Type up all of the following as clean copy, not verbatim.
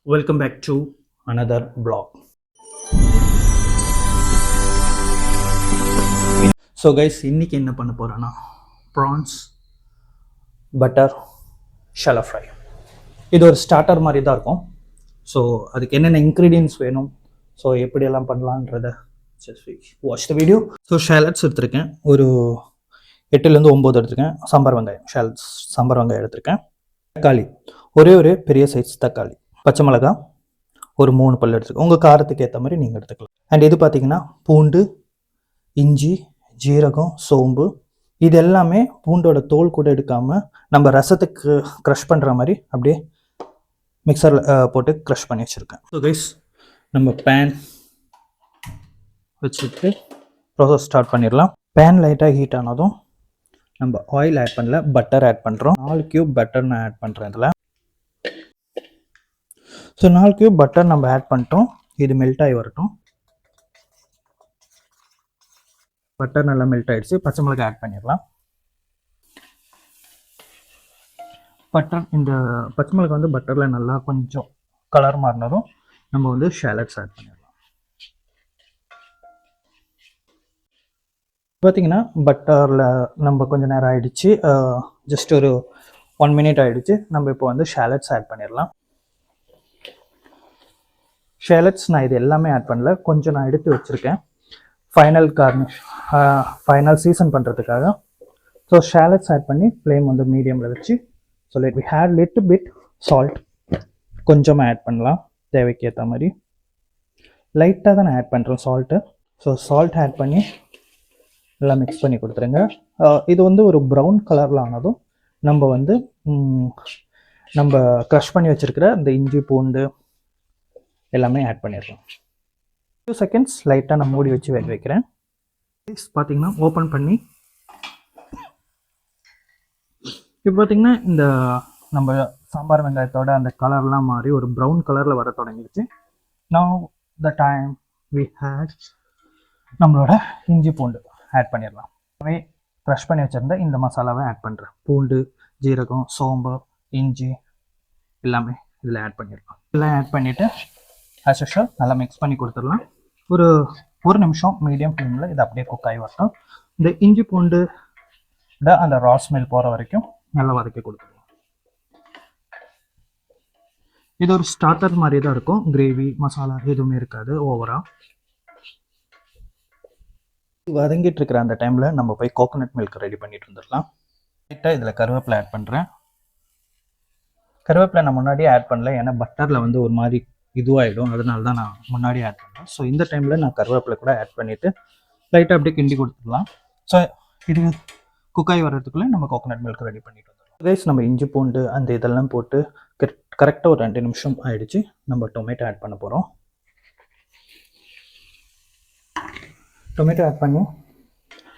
Welcome back to another vlog. So guys இன்றைக்கி என்ன பண்ண போகிறேன்னா ப்ரான்ஸ் பட்டர் ஷலோ ஃப்ரை. இது ஒரு ஸ்டார்டர் மாதிரி தான் இருக்கும். ஸோ அதுக்கு என்னென்ன இன்க்ரீடியன்ஸ் வேணும், ஸோ எப்படியெல்லாம் பண்ணலான்றத watch the video. So shallots எடுத்திருக்கேன், ஒரு 8லேருந்து 9 எடுத்திருக்கேன். சாம்பார் வெங்காயம், ஷேலட்ஸ் சாம்பார் வெங்காயம் எடுத்திருக்கேன். தக்காளி ஒரே பெரிய சைஸ் தக்காளி, பச்சை மிளகாய் ஒரு 3 பல் எடுத்துக்கோங்க, உங்கள் காரத்துக்கு ஏற்ற மாதிரி நீங்கள் எடுத்துக்கலாம். அண்ட் இது பார்த்தீங்கன்னா பூண்டு, இஞ்சி, ஜீரகம், சோம்பு, இது எல்லாமே பூண்டோட தோல் கூட எடுக்காமல் நம்ம ரசத்துக்கு க்ரஷ் பண்ணுற மாதிரி அப்படியே மிக்சரில் போட்டு க்ரஷ் பண்ணி வச்சுருக்கேன். ஸோ கைஸ் நம்ம பேன் வச்சுட்டு ப்ராசஸ் ஸ்டார்ட் பண்ணிடலாம். பேன் லைட்டாக ஹீட் ஆனதும் நம்ம ஆயில் ஆட் பண்ணல, பட்டர் ஆட் பண்ணுறோம். 4 கியூப் பட்டர் நான் ஆட் பண்ணுறேன் இதில். ஸோ 4 கியூப் பட்டர் நம்ம ஆட் பண்ணிட்டோம். இது மெல்ட் ஆகி வரட்டும். பட்டர் நல்லா மெல்ட் ஆகிடுச்சு. பச்சை மிளகாய் ஆட் பண்ணிடலாம். இந்த பச்சை மிளகாய் வந்து பட்டரில் நல்லா கொஞ்சம் கலர் மாறினதும் நம்ம வந்து ஷேலட்ஸ் ஆட் பண்ணிடலாம். பார்த்தீங்கன்னா பட்டரில் நம்ம கொஞ்சம் நேரம் ஆகிடுச்சு, ஜஸ்ட் ஒரு 1 மினிட் ஆகிடுச்சு. நம்ம இப்போ வந்து ஷேலட்ஸ் ஆட் பண்ணிடலாம். ஷேலட்ஸ் நான் இது எல்லாமே ஆட் பண்ணல, கொஞ்சம் நான் எடுத்து வச்சுருக்கேன் ஃபைனல் கார்னிஷ், ஃபைனல் சீசன் பண்ணுறதுக்காக. ஸோ ஷேலட்ஸ் ஆட் பண்ணி ஃப்ளேம் வந்து மீடியமில் வச்சு, so let we add little bit salt, கொஞ்சமாக ஆட் பண்ணலாம் தேவைக்கு ஏற்ற மாதிரி. லைட்டாக தான் நான் ஆட் பண்ணுறேன் சால்ட்டு. ஸோ சால்ட் ஆட் பண்ணி எல்லாம் மிக்ஸ் பண்ணி கொடுத்துருங்க. இது வந்து ஒரு ப்ரௌன் கலரில் ஆனதும் நம்ம வந்து நம்ம க்ரஷ் பண்ணி வச்சுருக்கிற இந்த இஞ்சி பூண்டு எல்லாமே ஆட் பண்ணிடுறோம். 2 செகண்ட்ஸ் லைட்டாக நான் மூடி வச்சு வேக வைக்கிறேன். பார்த்தீங்கன்னா ஓப்பன் பண்ணி இப்போ பார்த்தீங்கன்னா இந்த நம்ம சாம்பார் வெங்காயத்தோட அந்த கலர்லாம் மாறி ஒரு ப்ரௌன் கலரில் வர தொடங்கிடுச்சு. Now the time we had நம்மளோட இஞ்சி பூண்டு ஆட் பண்ணிடலாம். க்ரஷ் பண்ணி வச்சுருந்த இந்த மசாலாவை ஆட் பண்ணுறேன். பூண்டு, ஜீரகம், சோம்பு, இஞ்சி எல்லாமே இதில் ஆட் பண்ணிடலாம். இதெல்லாம் ஆட் பண்ணிவிட்டு ஆஸ் யூஷுவல் நல்லா மிக்ஸ் பண்ணி கொடுத்துடலாம். ஒரு 1 நிமிஷம் மீடியம் ஃப்ளேமில் இது அப்படியே குக் ஆகி வரட்டும். இந்த இஞ்சி பூண்டு அந்த ரா ஸ்மெல் போகிற வரைக்கும் நல்லா வதக்கி கொடுத்துடலாம். இது ஒரு ஸ்டார்டர் மாதிரி தான் இருக்கும், கிரேவி மசாலா எதுவுமே இருக்காது ஓவராக. வதங்கிட்டு இருக்கிற அந்த டைமில் நம்ம போய் கோகோனட் மில்க் ரெடி பண்ணிட்டு வந்துடலாம். லைட்டாக இதில் கருவேப்பிலை ஆட் பண்ணுறேன். கருவேப்பிலை நான் முன்னாடியே ஆட் பண்ணல, ஏன்னா பட்டரில் வந்து ஒரு மாதிரி இதுவாகிடும், அதனால தான் நான் முன்னாடியே ஆட் பண்ணுறேன். ஸோ இந்த டைமில் நான் கருவேப்பிலை கூட ஆட் பண்ணிவிட்டு லைட்டாக அப்படியே கிண்டி கொடுத்துடலாம். ஸோ இது குக்காய் வர்றதுக்குள்ளே நம்ம கோகோனட் மில்க் ரெடி பண்ணிட்டு வந்துடலாம். கைஸ் நம்ம இஞ்சி பூண்டு அந்த இதெல்லாம் போட்டு கரெக்டாக ஒரு 2 நிமிஷம் ஆகிடுச்சு. நம்ம டொமேட்டோ ஆட் பண்ண போகிறோம். டொமேட்டோ ஆட் பண்ணி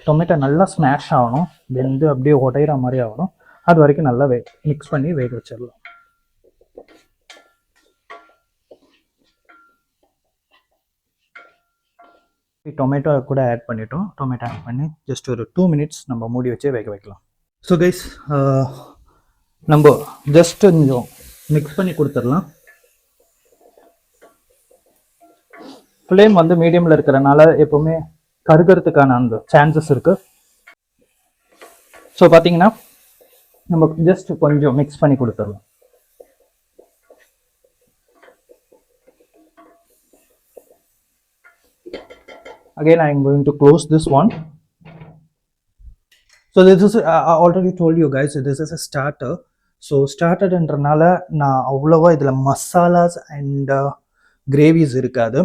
டொமேட்டோ நல்லா ஸ்மாஷ் ஆகணும், வெந்து அப்படியே உடையிற மாதிரி ஆகணும். அது வரைக்கும் நல்லா மிக்ஸ் பண்ணி வேக வச்சிடலாம். டொமேட்டோ கூட ஆட் பண்ணிட்டோம். டொமேட்டோ ஆட் பண்ணி ஜஸ்ட் ஒரு 2 மினிட்ஸ் நம்ம மூடி வச்சே வேக வைக்கலாம். ஸோ கைஸ் நம்ம ஜஸ்ட் கொஞ்சம் மிக்ஸ் பண்ணி கொடுத்துடலாம். ஃப்ளேம் வந்து மீடியமில் இருக்கிறனால எப்போவுமே கருகிறதுக்கான அந்த சான்சஸ் இருக்குது. ஸோ பார்த்தீங்கன்னா நம்ம ஜஸ்ட் கொஞ்சம் மிக்ஸ் பண்ணி கொடுத்துடலாம். Again, I am going to close this one. So this is I already told you guys, this is a starter. So starter என்றனால நான் அவ்வளவா இதில் மசாலாஸ் அண்ட் கிரேவிஸ் இருக்காது.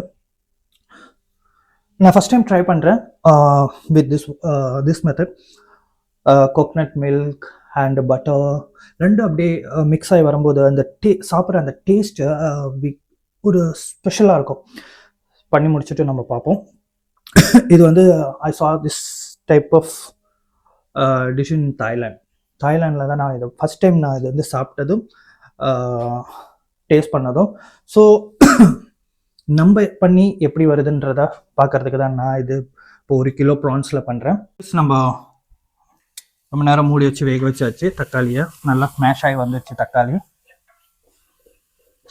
நான் ஃபஸ்ட் டைம் ட்ரை பண்ணுறேன் with this method. Coconut milk and butter ரெண்டும் அப்படியே mix ஆகி வரும்போது அந்த சாப்பிட்ற அந்த டேஸ்ட்டு ஒரு ஸ்பெஷலாக இருக்கும். பண்ணி முடிச்சுட்டு நம்ம பார்ப்போம். இது வந்து I saw this type of dish in தாய்லாண்டில் தான் நான் இது ஃபஸ்ட் டைம் நான் இது வந்து சாப்பிட்டதும் டேஸ்ட் பண்ணதும். ஸோ நம்ம பண்ணி எப்படி வருதுன்றத பார்க்கறதுக்கு தான் நான் இது இப்போ 1 கிலோ ப்ரான்ஸில் பண்ணுறேன். நம்ம ரொம்ப நேரம் மூடி வச்சு வேக வச்சாச்சு. தக்காளியை நல்லா ஸ்மாஷ் ஆகி வந்துச்சு தக்காளி.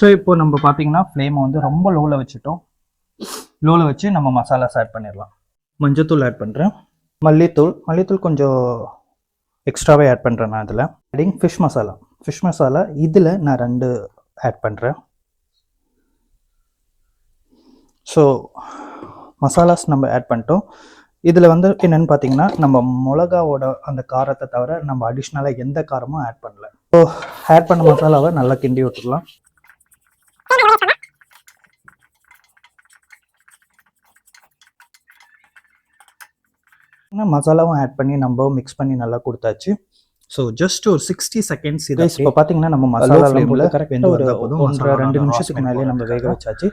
ஸோ இப்போ நம்ம பார்த்தீங்கன்னா ஃப்ளேமை வந்து ரொம்ப லோவில் வச்சுட்டோம். லோவில் வச்சு நம்ம மசாலாஸ் ஆட் பண்ணிடலாம். மஞ்சத்தூள் ஆட் பண்ணுறேன். மல்லித்தூள் கொஞ்சம் எக்ஸ்ட்ராவே ஆட் பண்ணுறேன் நான் இதில். ஆடிங் ஃபிஷ் மசாலா இதில் நான் 2 ஆட் பண்ணுறேன். ஸோ மசாலாஸ் நம்ம ஆட் பண்ணிட்டோம். இதில் வந்து என்னென்னு பார்த்தீங்கன்னா நம்ம மிளகாவோட அந்த காரத்தை தவிர நம்ம அடிஷ்னலாக எந்த காரமும் ஆட் பண்ணல. ஸோ ஆட் பண்ண மசாலாவை நல்லா கிண்டி விட்டுடலாம். மசாலாவும் ஆட் பண்ணி நம்ம மிக்ஸ் பண்ணி நல்லா கொடுத்தாச்சு. ஸோ ஜஸ்ட் ஒரு 60 செகண்ட்ஸ் இதை இப்போ பார்த்தீங்கன்னா நம்ம மசாலா கரெக்டாக ஒரு 1-2 நிமிஷத்துக்கு மேலே நம்ம வேக வச்சாச்சு.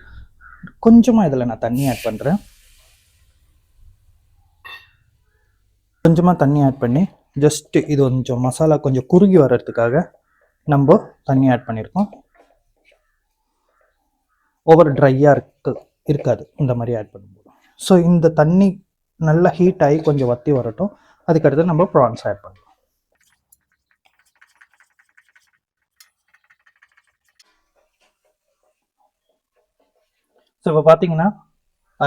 கொஞ்சமாக இதில் நான் தண்ணி ஆட் பண்ணுறேன். கொஞ்சமாக தண்ணி ஆட் பண்ணி ஜஸ்ட் இது கொஞ்சம் மசாலா கொஞ்சம் குறுகி வர்றதுக்காக நம்ம தண்ணி ஆட் பண்ணியிருக்கோம். ஓவர் ட்ரையாக இருக்காது இந்த மாதிரி ஆட் பண்ணும்போது. ஸோ இந்த தண்ணி நல்லா ஹீட் ஆகி கொஞ்சம் வற்றி வரட்டும். அதுக்கடுத்து நம்ம ப்ரான்ஸ் ஆட் பண்ணலாம். ஸோ இப்போ பார்த்தீங்கன்னா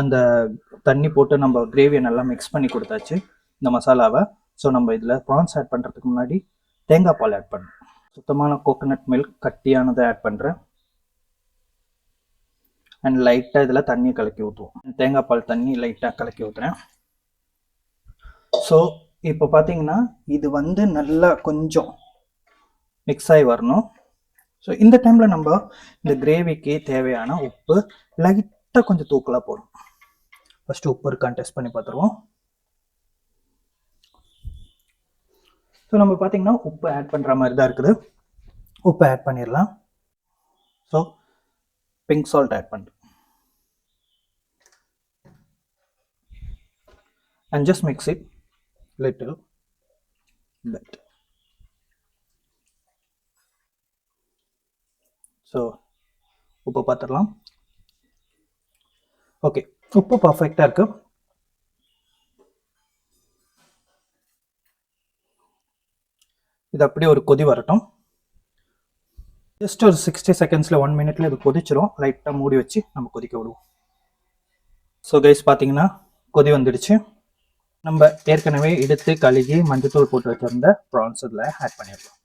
அந்த தண்ணி போட்டு நம்ம கிரேவியை நல்லா மிக்ஸ் பண்ணி கொடுத்தாச்சு இந்த மசாலாவை. ஸோ நம்ம இதில் ப்ரான்ஸ் ஆட் பண்ணுறதுக்கு முன்னாடி தேங்காய் பால் ஆட் பண்ணுறேன். சுத்தமான கோகோனட் மில்க் கட்டியானதை ஆட் பண்ணுறேன். அண்ட் லைட்டாக இதில் தண்ணி கலக்கி ஊற்றுவோம். தேங்காய் பால் தண்ணி லைட்டாக கலக்கி ஊற்றுறேன். ஸோ இப்போ பார்த்தீங்கன்னா இது வந்து நல்லா கொஞ்சம் மிக்ஸ் ஆகி வரணும். ஸோ இந்த டைமில் நம்ம இந்த கிரேவிக்கு தேவையான உப்பு லைட்டாக கொஞ்சம் தூக்கலாக போடும். ஃபஸ்ட்டு உப்பு இருக்கான்னு டெஸ்ட் பண்ணி பார்த்துருவோம். ஸோ நம்ம பார்த்தீங்கன்னா உப்பு ஆட் பண்ணுற மாதிரி தான் இருக்குது. உப்பு ஆட் பண்ணிடலாம். ஸோ பிங்க் சால்ட் ஆட் பண்ணுறேன். and just mix it little bit. So உப்பு பார்த்துடலாம். ஓகே, உப்பு பர்ஃபெக்டாக இருக்கு. இது அப்படியே ஒரு கொதி வரட்டும். ஜஸ்ட் ஒரு 60 செகண்ட்ஸில் 1 மினிட்ல இது கொதிச்சிரும். லைட்டாக மூடி வச்சு நம்ம கொதிக்க விடுவோம். ஸோ கைஸ் பார்த்தீங்கன்னா கொதி வந்துடுச்சு. நம்ம ஏற்கனவே எடுத்து கழுகி மஞ்சத்தூள் போட்டு வச்சிருந்த ப்ரான்ஸ் இதில் ஆட் பண்ணிடலாம்.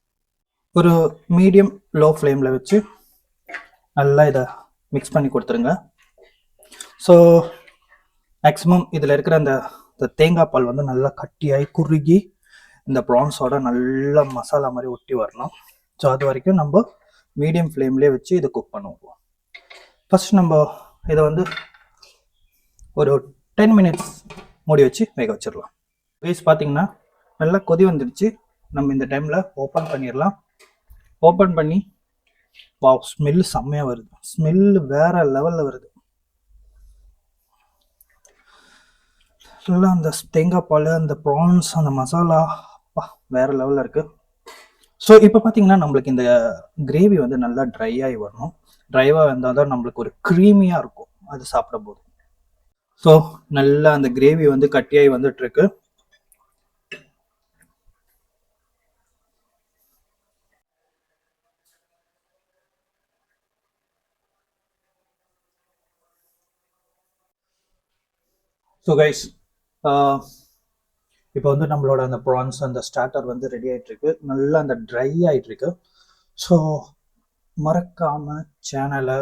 ஒரு மீடியம் லோ ஃப்ளேமில் வச்சு நல்லா இதை மிக்ஸ் பண்ணி கொடுத்துருங்க. ஸோ மேக்ஸிமம் இதில் இருக்கிற அந்த தேங்காய் பால் வந்து நல்லா கட்டியாகி குறுகி இந்த ப்ரான்ஸோட நல்லா மசாலா மாதிரி ஒட்டி வரணும். ஸோ அது வரைக்கும் நம்ம மீடியம் ஃப்ளேம்லேயே வச்சு இதை குக் பண்ணுவோம். ஃபர்ஸ்ட் நம்ம இதை வந்து ஒரு 10 மினிட்ஸ் மூடி வச்சு வேக வச்சிடலாம். ரைஸ் பார்த்தீங்கன்னா நல்லா கொதி வந்துடுச்சு. நம்ம இந்த டைமில் ஓப்பன் பண்ணிடலாம். ஓப்பன் பண்ணி ஸ்மெல்லு செம்மையாக வருது. ஸ்மெல்லு வேற லெவலில் வருது. ஃபுல்லாக அந்த தேங்காய் பால், அந்த ப்ரான்ஸ், அந்த மசாலா வேற லெவலில் இருக்குது. ஸோ இப்போ பார்த்தீங்கன்னா நம்மளுக்கு இந்த கிரேவி வந்து நல்லா ட்ரை ஆகி வரணும். ட்ரைவாக இருந்தால் தான் நம்மளுக்கு ஒரு க்ரீமியாக இருக்கும் அது சாப்பிடும் போது. ஸோ நல்லா அந்த கிரேவி வந்து கட்டியாகி வந்துட்டு இருக்கு. ஸோ கைஸ் இப்போ வந்து நம்மளோட அந்த ப்ரான்ஸ் அந்த ஸ்டார்டர் வந்து ரெடி ஆகிட்டு இருக்கு. நல்லா அந்த ட்ரை ஆகிட்டு இருக்கு. ஸோ மறக்காம சேனலை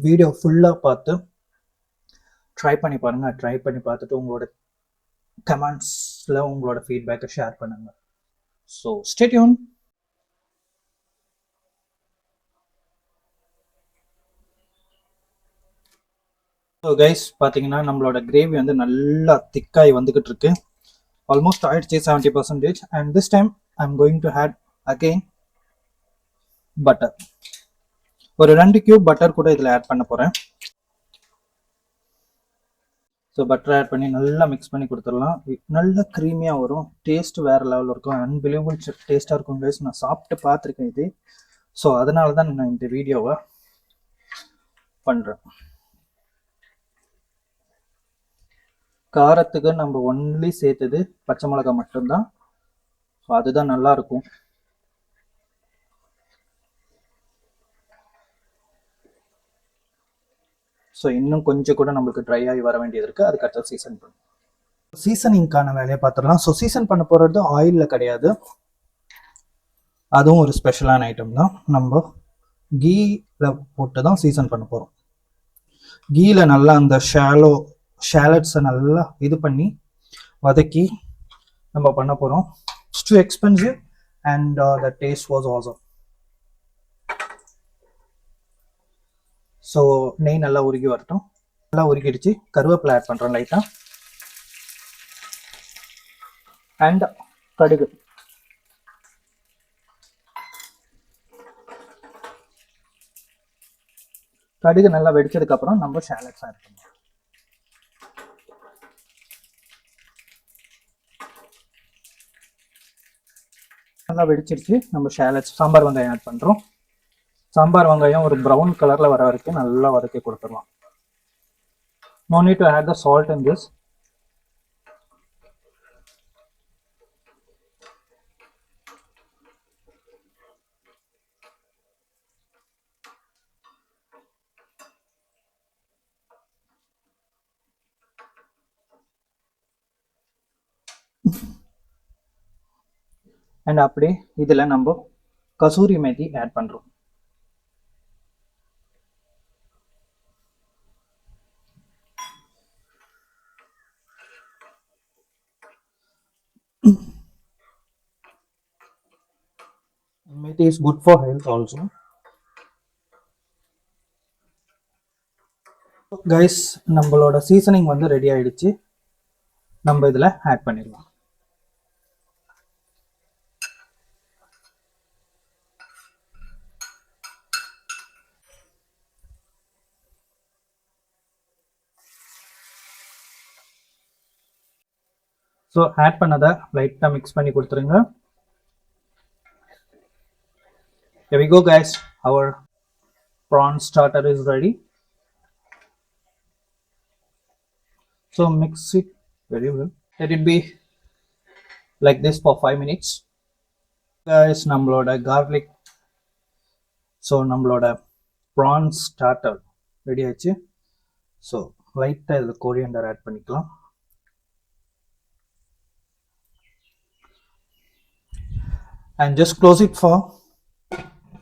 வீடியோ ஃபுல்லாக பார்த்து ட்ரை பண்ணி பாருங்க. ட்ரை பண்ணி பார்த்துட்டு உங்களோட கமெண்ட்ஸில் உங்களோட ஃபீட்பேக்கை ஷேர் பண்ணுங்க. So stay tune. So guys பார்த்தீங்கன்னா நம்மளோட கிரேவி வந்து நல்லா திக்காகி வந்துக்கிட்டு இருக்கு. ஆல்மோஸ்ட் ஆயிடுச்சு 70%. And this time I am going to add again butter. ஒரு 2 கியூப் பட்டர் கூட இதில் ஆட் பண்ண போகிறேன். ஸோ பட்டர் ஆட் பண்ணி நல்லா மிக்ஸ் பண்ணி கொடுத்துடலாம். நல்லா க்ரீமியாக வரும். டேஸ்ட் வேறு லெவலில் இருக்கும். அன்பிலீவபிள் டேஸ்ட்டாக இருக்கும் கைஸ். நான் சாப்பிட்டு பார்த்துருக்கேன் இது. ஸோ அதனால தான் நான் இந்த வீடியோவை பண்ணுறேன். காரத்துக்கு நம்ம ஒன்லி சேர்த்தது பச்சை மிளகாய் மட்டும்தான். ஸோ அதுதான் நல்லாயிருக்கும். ஸோ இன்னும் கொஞ்சம் கூட நம்மளுக்கு ட்ரை ஆகி வர வேண்டியது இருக்குது. அதுக்கடுத்து சீசன் பண்ணும். சீசனிங்கான வேலையை பார்த்துடலாம். ஸோ சீசன் பண்ண போகிறது ஆயிலில் கிடையாது, அதுவும் ஒரு ஸ்பெஷலான ஐட்டம் தான். நம்ம கீயில் போட்டு தான் சீசன் பண்ண போகிறோம். கீயில் நல்லா அந்த ஷேலட்ஸை நல்லா இது பண்ணி வதக்கி நம்ம பண்ண போகிறோம். It's two expensive and the taste was also. So நெய் நல்லா உருகி வரட்டும். நல்லா உருகிடுச்சு. கருவேப்பிலை ஆட் பண்ணுறோம் லைட்டாக. அண்ட் கடுகு. கடுகு நல்லா வெடிச்சதுக்கப்புறம் நம்ம ஷேலட்ஸ் ஆட் பண்ணுவோம். நல்லா வெடிச்சிருச்சு. நம்ம ஷேலட்ஸ் சாம்பார் வெங்காயம் ஆட் பண்ணுறோம். சாம்பார் வெங்காயம் ஒரு ப்ரௌன் கலரில் வர வரைக்கும் நல்லா வதக்கி கொடுத்துடலாம். No need to add the salt in this. And அப்படியே இதில் நம்ம கசூரி மேத்தி ஆட் பண்ணுறோம். Methi is good for health also. Guys, நம்மளோட சீசனிங் வந்து ரெடி ஆயிடுச்சு. நம்ம இதில் ஆட் பண்ணிடலாம். ஸோ ஆட் பண்ணதை லைட்டாக மிக்ஸ் பண்ணி கொடுத்துருங்க. Here we go guys, our prawn starter is ready. So mix it very well. Let it be like this for 5 minutes. Guys, நம்மளோட garlic, ஸோ நம்மளோட prawn starter ரெடி ஆயிடுச்சு. So லைட்டாக இதில் coriander add பண்ணிக்கலாம். And just close it for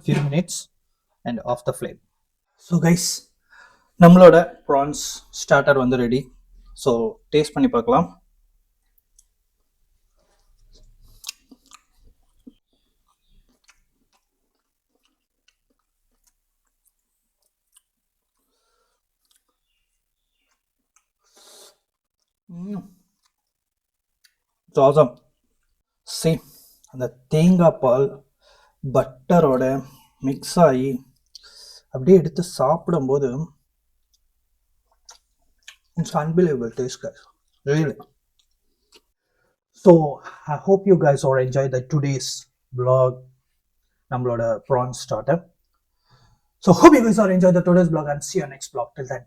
few minutes and off the flame. So guys, நம்மளோட prawns starter வந்து ready. So taste பண்ணி பார்க்கலாம். It's awesome. See, அந்த தேங்காய் பால் பட்டரோட மிக்ஸ் ஆகி அப்படியே எடுத்து சாப்பிடும்போது it's unbelievable taste guys, really. So I hope you guys all enjoyed the today's vlog, நம்மளோட prawn starter. So hope you guys all enjoyed the today's vlog and see you next vlog. Till then,